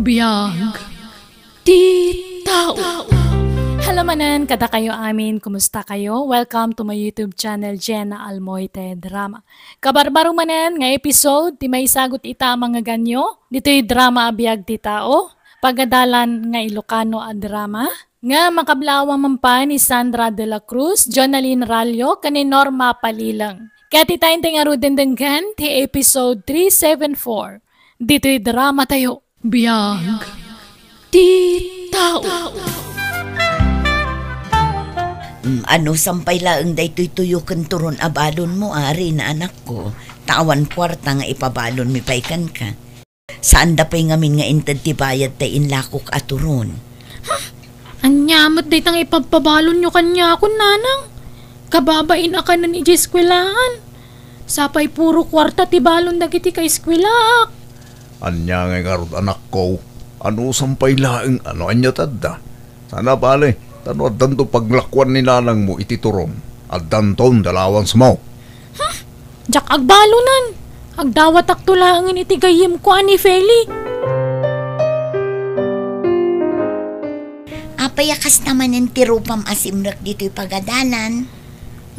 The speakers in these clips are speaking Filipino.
Biyag ti tao. Halamanan, kada kayo amin, kumusta kayo? Welcome to my YouTube channel, Jenna Almoite Drama. Kabarbaro manan nga episode, di may sagot ita mga ganyo. Dito'y drama abiyag ti tao. Pagadalan nga Ilocano a drama. Nga makablawang mampa ni Sandra de la Cruz, Jonalyn Rallo, kani Norma Palilang. Kaya ti tayong tingarudendenggan, ti episode 374. Dito'y drama tayo. Biyag ti tao. Ano sampay laeng daytoy tuyuken turon abalon mo ari na anak ko. Tawan kwarta nga ipabalon mi paikan ka. Saan da pay ngamin nga inted ti bayad ta inlakok aturon. Anyamot day tang ipagpabalon nyo kanya ako nanang. Kababain akanan ni eskwelahan. Sapay puro kwarta ti balon dagiti ka eskwelak. Anya nga karot anak ko, ano sampay laeng ano anya tadda. Sana bale, tano at danto paglakwan ni nanang mo itituron, at danton dalawan mo. Jak agbalunan, agdawat aktulangin itigayim ko ani Feli. Apayakas naman ng tirupam asimrak dito'y pagadalan.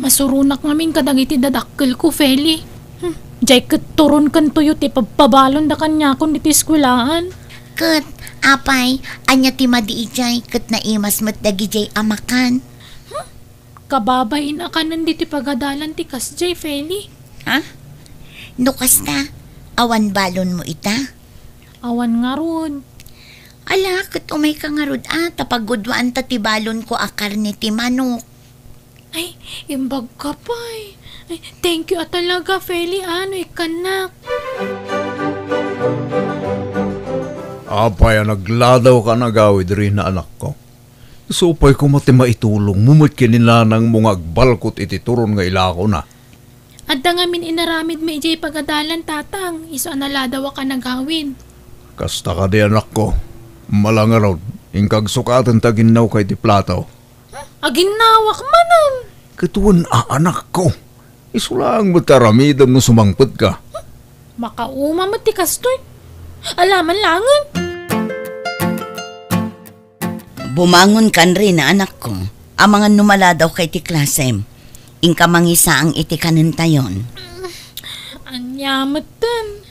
Masurunak ngamin kadang iti dadakkel ko Feli. Jay ket turon kan tuyo ti pagpabalon da kanya kun iti eskwelahan. Ket, apay, anya ti madi ijay, ket naimas met dagi jay amakan. Kababain akanan diti pagadalan ti kas jay Feli. Ha? Nukas na, awan balon mo ita? Awan nga ron. Ala, ket umay ka nga rod tapagudwaan ta ti balon ko akar ni ti manok. Ay, imbag ka pa'y. Ay, thank you talaga, Feli. Ano, ikanak. Apay, nagladaw ka na gawid rin na anak ko. Supay ko mati maitulong, mumut kinilanang mong agbalkot itituron nga ilako na. At da ngamin inaramid may ijay pagadalan, tatang. Iso analadaw ka nagawin. Kasta ka di anak ko. Malangarod, ingkag sukatan taginaw kay ti plato. Aginawak manan. Katuan anak ko. Isulang mataramidam no sumangpot ka. Makauma matikas to'y. Alaman langan. Bumangon kan rin na anak ko. Amangan numala daw kay ti klasem. Ingka mangisa ang itikanin tayon. Anyamatan.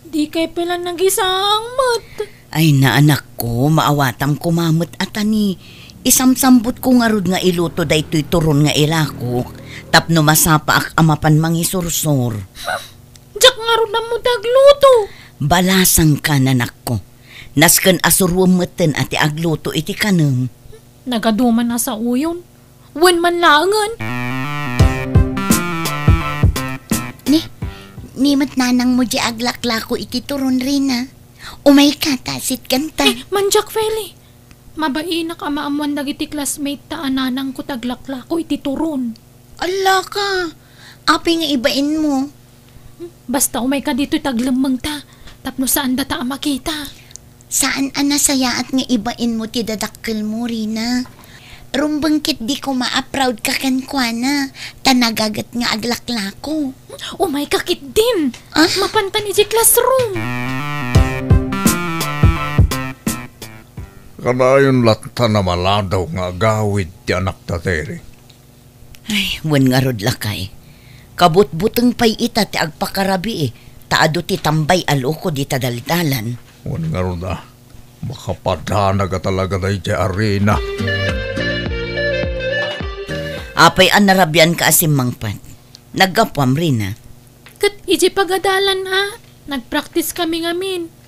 Di kay pala nag-isang mat. Ay na anak ko, maawatam kumamot atani. Isamsambot ko nga rod nga iluto da ito'y turon nga ilakok. Tapno masapa ak amapan mangisursor. Jak nga rod na mo dagluto. Balasang ka nanak ko. Nasken asurwam meten ati agluto iti kaneng. Nagaduman na sa uyon. Wen man langan. Ni mat nanang mo di aglaklako iti turon rin na. Umay ka tasit kanta. Manjak Feli. Mabainak amaamuan dagiti classmate ta ananang ko taglaklako iti turon. Ala ka. Apay nga ibain mo. Basta umay ka dito'y taglamang ta. Tapno saan da ta makita. Saan anasaya at nga ibain mo ti dadakkel mo Rina? Rumbangkit di ko ma-proud ka kankwana. Tanagagat nga aglaklako. Umay kakit din. Mapantan iti classroom. Kanayon lata na maladaw nga gawid ti anak tateri. Ay, wan nga rod lakay. Kabut-buteng pay ita ti agpakarabi Taado ti tambay aloko di tadaldalan. Wan nga rod makapadana ka talaga na iti arena. Apay an narabyan ka asim mangpat. Naggapwam rin Kat iti pagadalan Nagpractice kami ngamin.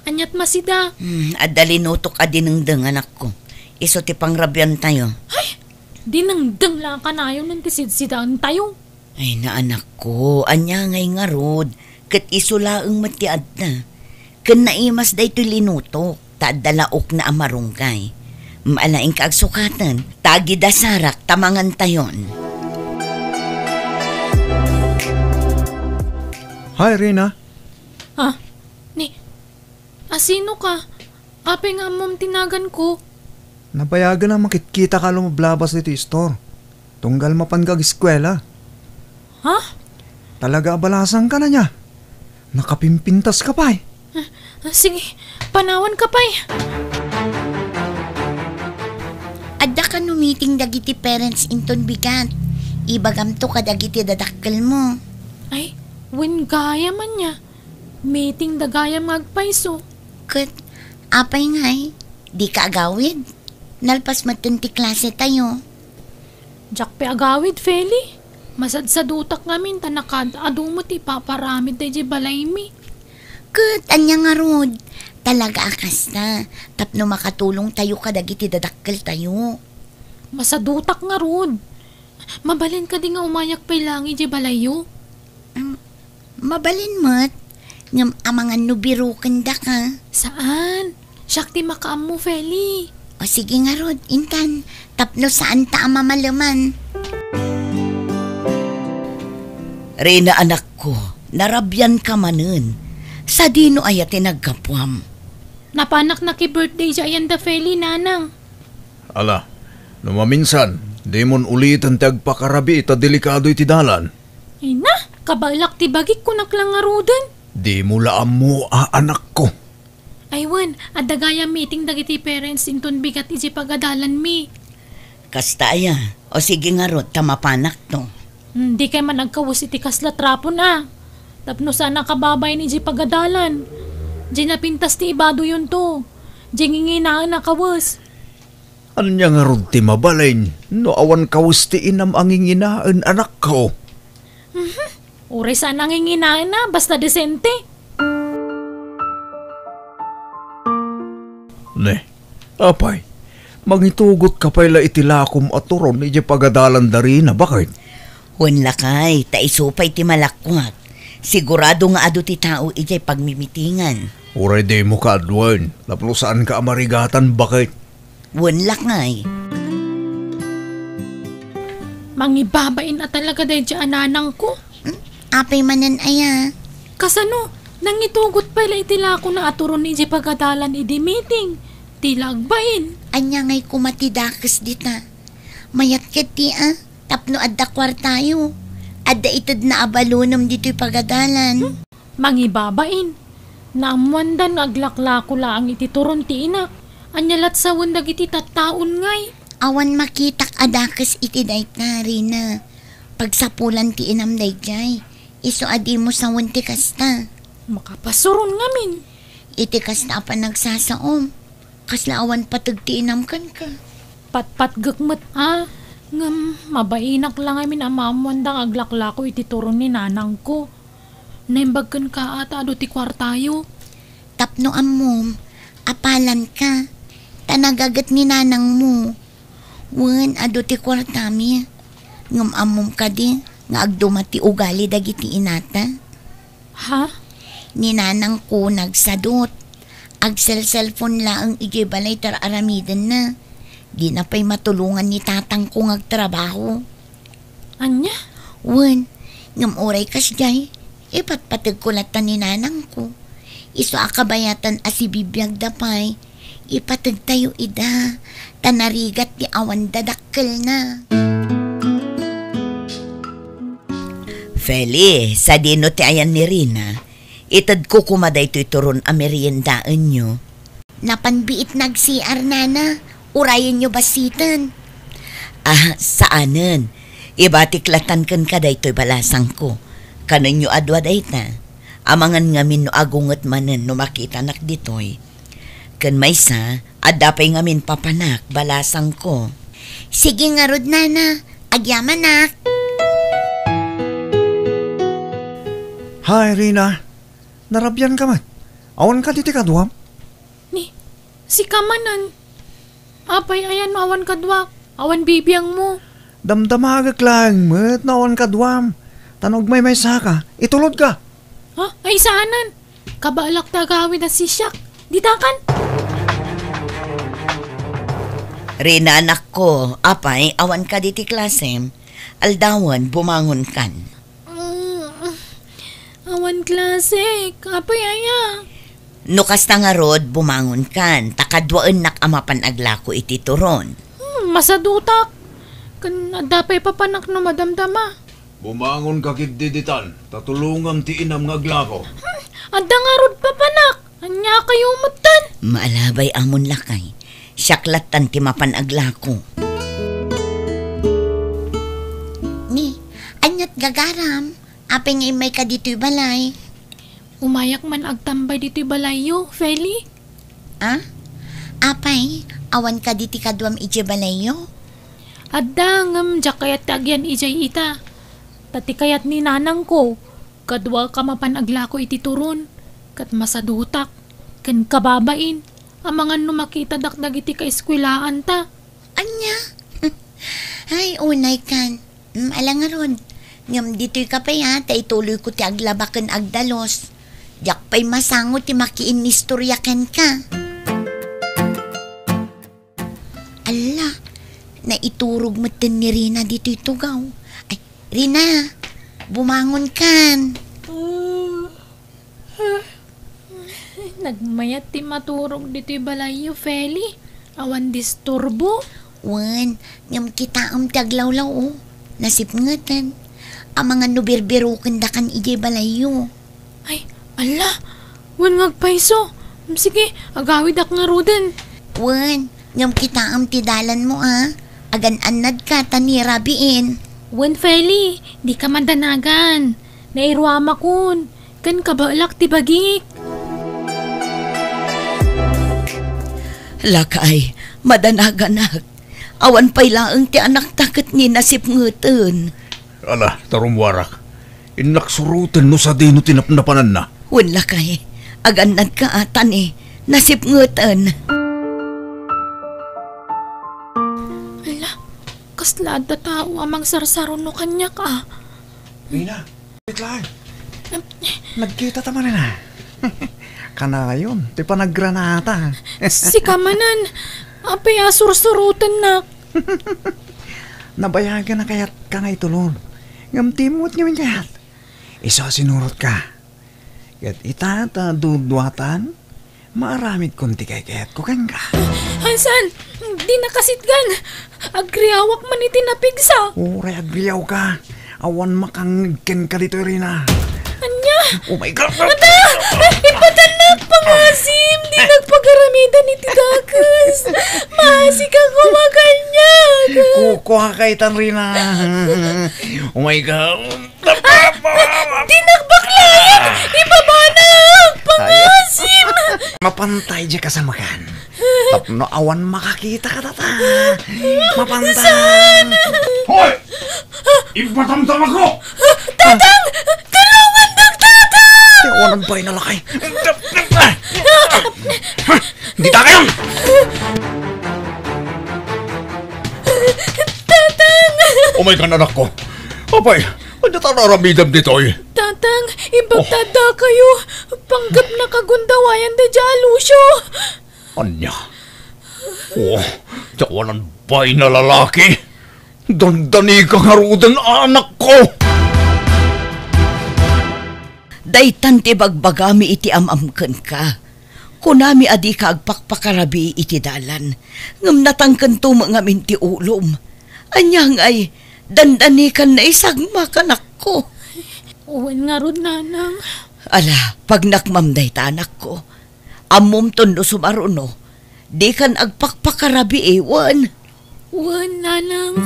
Anyat masida. Adalinutok adinengdeng anak ko. Iso ti pangrabyan tayo. Ay! Dinengdeng lang ka na yun ng tisidsidaan tayo. Ay na anak ko, anya ngay nga rod. Kat iso laeng matiad na. Kan naimas da ito linutok. Tadalaok na amarunggay. Maalaing kaagsukatan. Tagi da sarak tamangan tayon. Hi Rina. Sino ka? Ape nga mong tinagan ko. Napayagan na makitkita ka lumablabas dito store. Tunggal mapangag eskwela. Ha? Talaga abalasan ka na niya. Nakapimpintas ka pa Sige, panawan ka pa'y. Adda ka no meeting dagiti parents inton bigat. Ibagam to ka dagiti dadakkel mo. Ay, when gaya man niya. Meeting da gaya magpaiso. Kat, apay ngay, di ka agawid. Nalpas matunti klase tayo. Jak pe agawid, Feli. Masad sa dutak ngamin, tanakad, adumot ipaparamid tayo di balay mi. Kat, anya nga rod. Talaga akas na. Tapno makatulong tayo ka dagiti dadakkel tayo. Masadutak nga rod. Mabalin ka di nga umayak pa'y langi di balayo. Mabalin mo't. Ngam amangan nubirukan da ka. Saan? Shakti makaam mo, Feli. O sige nga rod, intan. Tapno saan ta mamalaman. Rina anak ko, narabyan ka manen. Sa dino ay tinagkapwam. Napanak na ki-birthday siya yan da, Feli, nanang. Ala, numaminsan, di mon ulitan tagpakarabi ita delikado iti dalan. Ay na, kabalak ti bagik ko naklang nga rodan. Di mo laam mo anak ko. Aywan, adagaya meeting dagiti parents inton bigat iti pagadalan mi. Kasta aya, o sige nga rod, tamapanak to. Di kay man nagkawus iti kasla trapon Tapno sana kababay ni iti pagadalan. Di napintas ti ibado yun to. Di nginginaan na kawas. Anya nga rod ti mabalain, no awan kawas ti inam ang inginaan anak ko. Uri sana nginginaan na, basta desente. Ne, apay, mangitugot ka pala itilakom at turon iti pagadalan dari na bakit? Huwag lakay, taisupay ti malakwat. Sigurado nga ado ti tao iti pagmimitingan. Uray di mo ka adwan, napno saan ka amarigatan bakit? Huwag lakay. Mangibabain na talaga dahil dyan ananang ko. Apay manan aya. Kasano, nangitugot pala itila ko na aturon ni iti pagadalan iti meeting. Tilagbain. Anya ngay kumatidakas dita. Mayat ket ti tapno adda kwartayo. Adda itad na abalunam dito'y pagadalan. Mangibabain. Naamuandan aglaklako laang iti turon ti inak. Anyalat sa wandag iti tattaon ngay. Awan makitak adakas iti dayt na Rina. Pagsapulan ti inam dayjay. Iso adi mo sa wanti kasta. Makapasuron ngamin. Iti kasta pa nagsasaom. Kasla awan patag ti inam kan ka. Patpat gagmat ngam mabainak lang amin amamuandang aglaklako iti turon ni nanang ko. Naimbagkan ka ata ado ti kwartayo. Tapno amom, apalan ka. Tanagagat ni nanang mo. Wan ado ti kwartami. Ngam amom ka di, nga agdumati ugali dagiti inata. Ha? Ni nanang ko nagsadot. Agsel-cellphone laang igibalay tar aramiden na. Di na pa'y matulungan ni tatang kong agtrabaho. Anya? Wan, ngam oray kas jay. Ipatpatag ko latan ni nanang ko. Iso akabayatan asibibiyag dapay. Ipatag tayo ida. Tanarigat di awan dadakkel na. Feli, sa dino ti ayan ni Rina. Itad ko kumaday to'y turon a meriendaan nyo. Napanbiit nag-CR nana. Urayan nyo basitan. Saanan? Ibatiklatan kan ka daytoy balasang ko. Kanon nyo adwa dayta. Amangan ngamin no agungot manen no makita nak ditoy. Kan maysa, adapay ngamin papanak balasang ko. Sige nga rod nana, agyaman nak. Hi, Rina. Narabyan ka man. Awan ka diti kadwam? Ni, si Kamanan. Apay ayan awan kadwak. Awan bibiyang mo. Damdamagak lang, mat na awan kadwam. Tanog may saka. Itulod ka. Ha? Ay saanan? Kabalak tagawin na si Shak. Ditakan. Rina anak ko, apay awan ka diti klasem. Aldawan bumangon kan. Awan klase. Apay aya. Nukas na nga rod, bumangon kan. Takadwaan nak amapan aglako iti turon. Masadutak. Kan adapay papanak no madamdama. Bumangon ka kit diditan, tatulungan ti inam nga glako. Adda nga rod papanak. Anya kayo matan. Maalabay amon lakay. Siyaklatan ti mapanagla ko. Ni, anyat gagaram. Apay nga may ka dito'y balay. Umayak man agtambay dito'y balayo, Feli. Ah? Apay, awan ka diti kaduam ije balayo? Adda ngam jak kayat tagyan ijay ita. Tati kayat ni nanang ko. Kadwa ka mapanagla ko iti turon. Kat masadutak. Ken kababain. Amangan no makita dakdag iti kaeskwelaan ta. Anya? Ay, unay kan. Alang nga ron. Ngam dito'y kapay ha, tay tuloy ko ti aglabakan agdalos. Yak pa'y masangot ti makiin nistoryakan ka. Ala, naiturog mo tin ni Rina dito'y tugaw. Ay, Rina, bumangon kan. Nagmayat ti maturog dito'y balayo, Feli. Awan disturbo. Wan, ngam kita ti aglawlaw o. Nasipngatan. Ang mga nubirbiro kandakan ije balayo. Ay, ala. Wan ngagpaiso. Sige, agawid ak nga roden. Wan, ngam kita ti dalan mo ah. Agan-anad ka tanirabiin. Wan, Feli. Di ka mandanagan. Nairwama kun. Kan kabalak ti bagik. Lakay, madanaganak. Awan pa'y laang ti anak takat ni nasip ngeten. Ala, tarumwarak. Inaksurutan no sa dino tinapnapanan na. Wan lakay, aganad ka atan nasip ngeten. Ala, kaslada tao amang sarsaron no kanya ka. Rina, wait lang. Nagkita tama na. Kana yun, di pa naggranata. Si Kamanan, apay asursurutan na. Nabayagan na kayat ka nga itulon. Ngamtimot niyo kayat. Isa sinurot ka. Kat itata dudwatan, maaramid konti kayat ko kan ka. Hansan, di nakasitgan. Agriawak man iti napigsa. Uray agriyaw ka. Awan makanggen ka dito, Rina. Anya? Oh my God! Ata! Ipatanak pangasim! Di nagpagaramidan iti dakas! Masik ako makanyag! Kukuha kay tan, Rina. Oh my God! Di nagbaklayan! Ibabanag! Pangasim! Mapantay dyan ka sa makan. Tapno awan makakita ka tata. Mapantay. Hoy! Ipatamtam ako! Tatang! Tulungan ng tatang! Tiwanan ba yung nalakay? Hindi tayo! Tatang! Oh my God, anak ko! Apay, ano tanaramidam dito eh? Tatang, ibagtada kayo. Panggap na kagundawayan da Jalusyo. Anya? Oh, tiyawanan ba'y na lalaki? Dandani ka harudan, anak ko! Daytan ti bagbagami iti amamken ka. Kunami adi ka agpakpakarabi iti dalan. Ngam natangken to mga minti ulom. Anyang ay dandani kan na isagma kanak ko. Uwan nga ron, nanang. Ala, pag nakmamday ta anak ko. Amom tondo sumaruno. Di kan agpakpakarabi ewan. Uwan, nanang.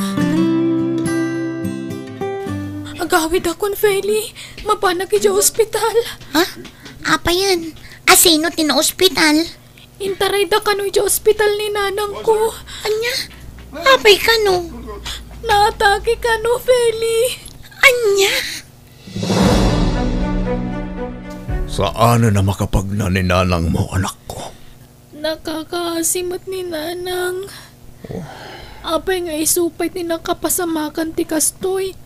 Agawid akon, Feli. Mapanag ija ospital. Ha? Apa yan? Asino tina-ospital? Intaray da kano ija ospital ni nanang ko. Anya? Apay ka no? Naatake ka no, Feli. Anya? Saan na makapagna ni nanang mo, anak ko? Nakakasimot ni nanang. Apay nga isupay ni nakapasamakan ti kastoy.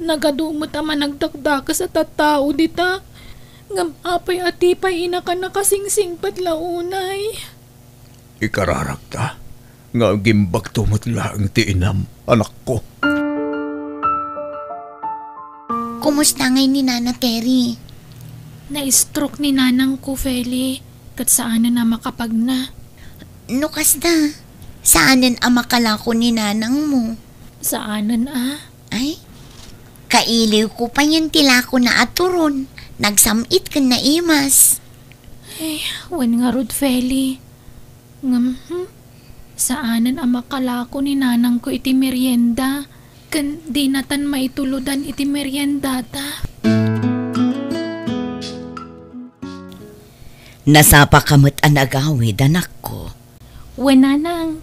Nagadumot ama nagdakdaka sa tattao dita. Ngam apay atipay ina ka nakasingsing patlaunay. Ikararakta, nga gimbag tumutla ang tiinam, anak ko. Kumusta ngay ni Nana Terry? Na-stroke ni nanang ko, Feli. Kat saan na makapag na. Nukas na. Saanan ang makalako ni nanang mo? Saanan Ay, kailiw ko pa yan tila ko na aturon. Nagsamit ka na imas. Wan nga rod, Feli. Saanan ang makalako ni nanang ko iti merienda? Kan di natan maituludan iti merienda ta. Nasapa kamot ang agawid, anak ko. Wan nanang,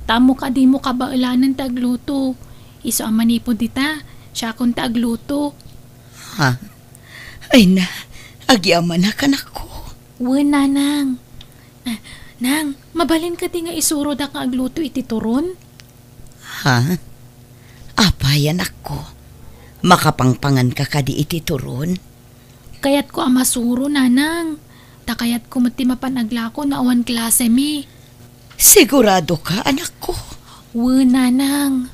tamo ka di mo kabaulanan tagluto. Iso ang manipod dita, siya kung tagluto. Ha? Ay na, agyaman na kanak ko. Wan nanang. Nang, mabalin ka di nga isuro da ka agluto iti turon? Ha? Apay, anak ko. Makapangpangan ka ka di iti turon? Kayat ko ang masuro, nanang. Takayat ko mati mapanaglako na awan klase mi. Sigurado ka, anak ko? Nanang.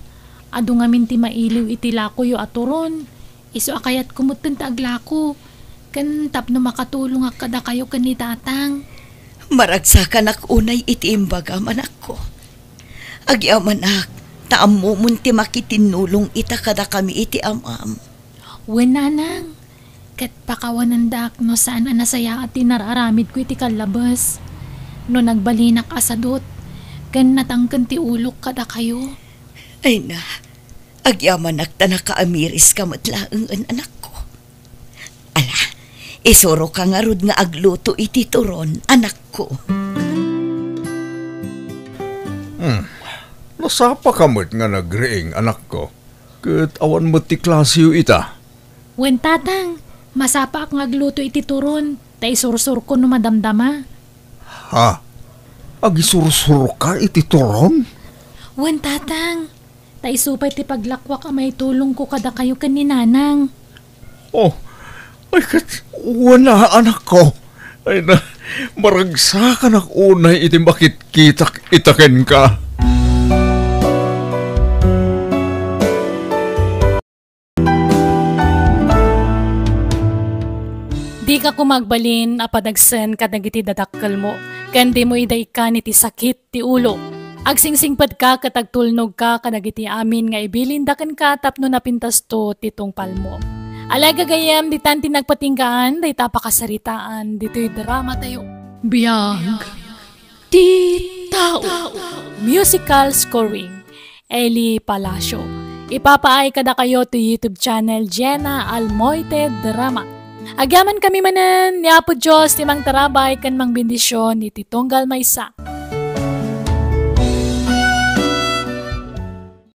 Ado nga minti mailiw iti lako yo aturon. Iso akayat ko mutin taglako. Kan tapno makatulong ak kada kayo kan ni tatang. Maragsakan ak unay iti imbagam, anak ko. Agyaman ak, taam mo munti makitinulong ita kada kami iti amam. Nanang. Kat pakawanandak no saan anasaya at tinararamid ko iti kalabas. No nagbalinak asadot, kan natangkan ti ulok kada kayo. Ay na, agyaman ak ta nakaamiris ka matlaang anak ko. Ala, isuro ka nga rod nga agluto iti turon, anak ko. Nasapa kamot nga nagreeng, anak ko. Kat awan mo ti klasyo ita. Wen tatang, masapa ak ngagluto iti turon, tay sursur ko no madamdama. Ha? Agisursuro ka iti turon? Wen tatang, tay supay ti paglakwak ang may tulong ko kada kayo kan ni nanang. Oh, ay kat, wala anak ko. Ay na, maragsakan ak unay iti bakit kitak itaken ka. Di ka kumagbalin apadagsen kadagiti dadakkel mo, kandi mo iday ka niti sakit ti ulo. Agsingsingpad ka katagtulnog ka kadagiti amin nga ibilindaken ka tapno napintas to titong palmo. Alaga gayam di tanti nagpatinggaan, day tapakasaritaan, dito'y drama tayo. Biyag Ti Tao. Musical scoring, Eli Palacio. Ipapaay kada kayo to YouTube channel Jenna Almoite Drama. Agyaman kami manen, ni Apo Diyos, timang tarabay kan mang bendisyon, ni Titonggal Maysa.